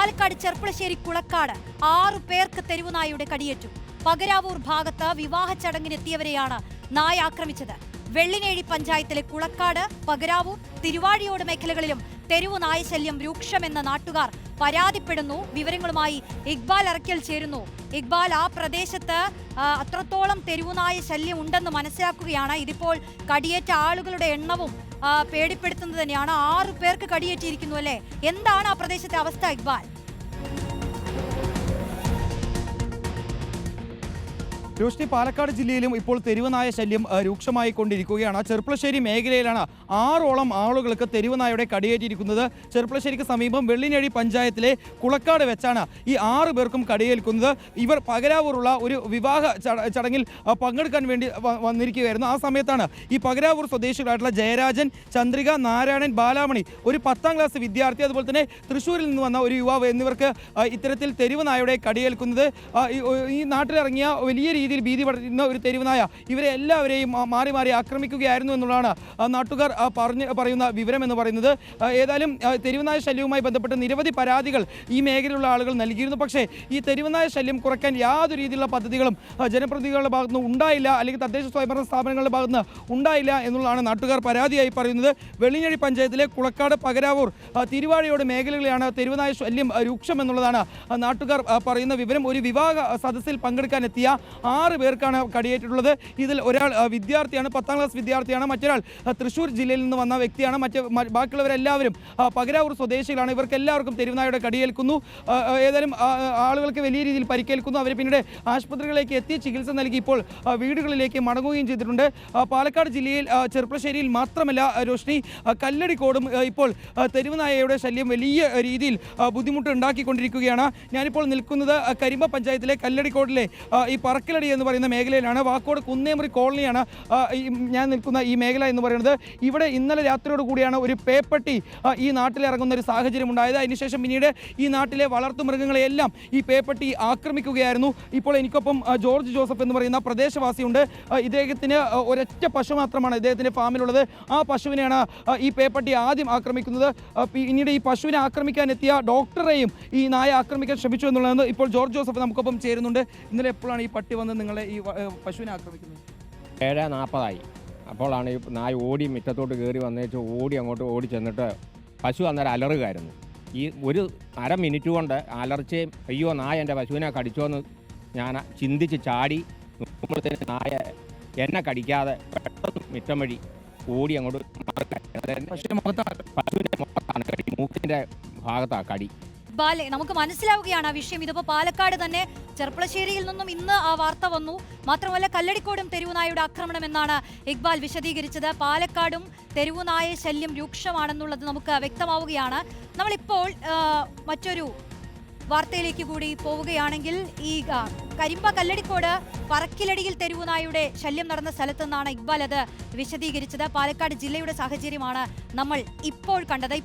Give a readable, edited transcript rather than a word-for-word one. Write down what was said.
പാലക്കാട് ചെർപ്പളശ്ശേരി കുളക്കാട് 6 പേർക്ക് തെരുവുനായയുടെ കടിയേറ്റു. പകരാവൂർ ഭാഗത്ത് വിവാഹ ചടങ്ങിനെത്തിയവരെയാണ് നായ ആക്രമിച്ചത്. വെള്ളിനേഴി പഞ്ചായത്തിലെ കുളക്കാട്, പകരാവൂർ, തിരുവാഴിയോട് മേഖലകളിലും തെരുവു നായശല്യം രൂക്ഷമെന്ന് നാട്ടുകാർ പരാതിപ്പെടുന്നു. വിവരങ്ങളുമായി ഇക്ബാൽ അറക്കൽ ചേരുന്നു. ഇക്ബാൽ, ആ പ്രദേശത്ത് അത്രത്തോളം തെരുവുനായ ശല്യം ഉണ്ടെന്ന് മനസ്സിലാക്കുകയാണ്. ഇതിപ്പോൾ കടിയേറ്റ ആളുകളുടെ എണ്ണവും പേടിപ്പെടുത്തുന്നത് തന്നെയാണ്. 6 പേർക്ക് കടിയേറ്റിയിരിക്കുന്നു അല്ലേ? എന്താണ് ആ പ്രദേശത്തെ അവസ്ഥ ഇക്ബാൽ? രോഷ്നി, പാലക്കാട് ജില്ലയിലും ഇപ്പോൾ തെരുവുനായ ശല്യം രൂക്ഷമായി കൊണ്ടിരിക്കുകയാണ്. ചെർപ്പളശ്ശേരി മേഖലയിലാണ് 6ഓളം ആളുകൾക്ക് തെരുവുനായയുടെ കടിയേറ്റിരിക്കുന്നത്. ചെർപ്പളശ്ശേരിക്ക് സമീപം വെള്ളിനേഴി പഞ്ചായത്തിലെ കുളക്കാട് വെച്ചാണ് ഈ 6 പേർക്കും കടിയേൽക്കുന്നത്. ഇവർ പകരാവൂറുള്ള ഒരു വിവാഹ ചടങ്ങിൽ പങ്കെടുക്കാൻ വേണ്ടി വന്നിരിക്കുകയായിരുന്നു. ആ സമയത്താണ് ഈ പകരാവൂർ സ്വദേശികളായിട്ടുള്ള ജയരാജൻ, ചന്ദ്രിക, നാരായണൻ, ബാലാമണി, ഒരു 10ാം ക്ലാസ് വിദ്യാർത്ഥി, അതുപോലെ തന്നെ തൃശ്ശൂരിൽ നിന്ന് വന്ന ഒരു യുവാവ് എന്നിവർക്ക് ഇത്തരത്തിൽ തെരുവുനായയുടെ കടിയേൽക്കുന്നത്. ഈ നാട്ടിലിറങ്ങിയ വലിയ രീതിയിൽ ഭീതി പടരുന്ന ഒരു തെരുവുനായ ഇവരെ എല്ലാവരെയും മാറി മാറി ആക്രമിക്കുകയായിരുന്നു എന്നുള്ളതാണ് നാട്ടുകാർ പറയുന്ന വിവരം എന്ന് പറയുന്നത്. ഏതായാലും തെരുവുനായ ശല്യവുമായി ബന്ധപ്പെട്ട് നിരവധി പരാതികൾ ഈ മേഖലയിലുള്ള ആളുകൾ നൽകിയിരുന്നു. പക്ഷേ ഈ തെരുവുനായ ശല്യം കുറയ്ക്കാൻ യാതൊരു രീതിയിലുള്ള പദ്ധതികളും ജനപ്രതിനിധികളുടെ ഭാഗത്തുനിന്ന് ഉണ്ടായില്ല, അല്ലെങ്കിൽ തദ്ദേശ സ്വയംഭരണ സ്ഥാപനങ്ങളുടെ ഭാഗത്തുനിന്ന് ഉണ്ടായില്ല എന്നുള്ളതാണ് നാട്ടുകാർ പരാതിയായി പറയുന്നത്. വെള്ളിനേഴി പഞ്ചായത്തിലെ കുളക്കാട്, പകരാവൂർ, തിരുവാഴിയോട് മേഖലകളിലാണ് തെരുവുനായ ശല്യം രൂക്ഷം എന്നുള്ളതാണ് നാട്ടുകാർ പറയുന്ന വിവരം. ഒരു വിവാഹ സദസ്സിൽ പങ്കെടുക്കാനെത്തിയ 6 പേർക്കാണ് കടിയേറ്റിട്ടുള്ളത്. ഇതിൽ ഒരാൾ വിദ്യാർത്ഥിയാണ്, 10ാം ക്ലാസ് വിദ്യാർത്ഥിയാണ്. മറ്റൊരാൾ തൃശ്ശൂർ ജില്ലയിൽ നിന്ന് വന്ന വ്യക്തിയാണ്. ബാക്കിയുള്ളവരെല്ലാവരും പകരാവൂർ സ്വദേശികളാണ്. ഇവർക്ക് എല്ലാവർക്കും തെരുവുനായയുടെ കടിയേൽക്കുന്നു. ഏതായാലും ആളുകൾക്ക് വലിയ രീതിയിൽ പരിക്കേൽക്കുന്നു. അവർ പിന്നീട് ആശുപത്രികളിലേക്ക് എത്തി ചികിത്സ നൽകി ഇപ്പോൾ വീടുകളിലേക്ക് മടങ്ങുകയും ചെയ്തിട്ടുണ്ട്. പാലക്കാട് ജില്ലയിൽ ചെർപ്പളശ്ശേരിയിൽ മാത്രമല്ല രോഷ്നി, കല്ലടിക്കോടും ഇപ്പോൾ തെരുവുനായയുടെ ശല്യം വലിയ രീതിയിൽ ബുദ്ധിമുട്ട് ഉണ്ടാക്കിക്കൊണ്ടിരിക്കുകയാണ്. ഞാനിപ്പോൾ നിൽക്കുന്നത് കരിമ്പ പഞ്ചായത്തിലെ കല്ലടിക്കോടിലെ ഈ പറക്കലടി എന്ന് പറയുന്ന മേഖലയിലാണ്. വാക്കോട് കുന്നേമുറി കോളനിയാണ് ഞാൻ നിൽക്കുന്ന ഈ മേഖല എന്ന് പറയുന്നത്. ഇവിടെ ഇന്നലെ രാത്രിയോട് കൂടിയാണ് ഒരു പേപ്പട്ടി ഈ നാട്ടിലിറങ്ങുന്ന ഒരു സാഹചര്യം ഉണ്ടായത്. അതിനുശേഷം പിന്നീട് ഈ നാട്ടിലെ വളർത്തുമൃഗങ്ങളെയെല്ലാം ഈ പേപ്പട്ടി ആക്രമിക്കുകയായിരുന്നു. ഇപ്പോൾ എനിക്കൊപ്പം ജോർജ് ജോസഫ് എന്ന് പറയുന്ന പ്രദേശവാസിയുണ്ട്. ഇദ്ദേഹത്തിന് ഒരൊറ്റ പശു മാത്രമാണ് ഇദ്ദേഹത്തിൻ്റെ ഫാമിലുള്ളത്. ആ പശുവിനെയാണ് ഈ പേപ്പട്ടി ആദ്യം ആക്രമിക്കുന്നത്. പിന്നീട് ഈ പശുവിനെ ആക്രമിക്കാൻ എത്തിയ ഡോക്ടറെയും ഈ നായ ആക്രമിക്കാൻ ശ്രമിച്ചു എന്നുള്ളതാണ്. ഇപ്പോൾ ജോർജ് ജോസഫ് നമുക്കൊപ്പം ചേരുന്നുണ്ട്. ഇന്നലെ എപ്പോഴാണ് ഈ പട്ടി വന്ന് നിങ്ങളെ ഈ പശുവിനെ ആക്രമിക്കുന്നത്? 7:40 അപ്പോഴാണ് ഈ നായ ഓടി മുറ്റത്തോട്ട് കയറി വന്നേച്ച് അങ്ങോട്ട് ഓടി ചെന്നിട്ട് പശു അന്നേരം അലറുകയായിരുന്നു. ഈ ഒരു അരമിനിറ്റ് കൊണ്ട് അലർച്ചയും അയ്യോ നായ എൻ്റെ പശുവിനെ കടിച്ചോന്ന് ഞാൻ ചിന്തിച്ച് ചാടി നോക്കുമ്പോഴത്തേന് നായ എന്നെ കടിക്കാതെ പെട്ടെന്ന് മിറ്റം വഴി ഓടി അങ്ങോട്ട് പശുവിൻ്റെ മുഖത്താണ് കടി, മൂക്കിൻ്റെ ഭാഗത്താണ് കടി. നമുക്ക് മനസ്സിലാവുകയാണ് ആ വിഷയം. ഇതിപ്പോൾ പാലക്കാട് തന്നെ ചെർപ്പളശ്ശേരിയിൽ നിന്നും ഇന്ന് ആ വാർത്ത വന്നു. മാത്രമല്ല കല്ലടിക്കോടും തെരുവുനായയുടെ ആക്രമണം എന്നാണ് ഇക്ബാൽ വിശദീകരിച്ചത്. പാലക്കാടും തെരുവുനായ ശല്യം രൂക്ഷമാണെന്നുള്ളത് നമുക്ക് വ്യക്തമാവുകയാണ്. നമ്മളിപ്പോൾ മറ്റൊരു വാർത്തയിലേക്ക് കൂടി പോവുകയാണെങ്കിൽ ഈ കരിമ്പ കല്ലടിക്കോട് പറക്കിലടിയിൽ തെരുവുനായയുടെ ശല്യം നടന്ന സ്ഥലത്ത് നിന്നാണ് ഇക്ബാൽ അത് വിശദീകരിച്ചത്. പാലക്കാട് ജില്ലയുടെ സാഹചര്യമാണ് നമ്മൾ ഇപ്പോൾ കണ്ടത്.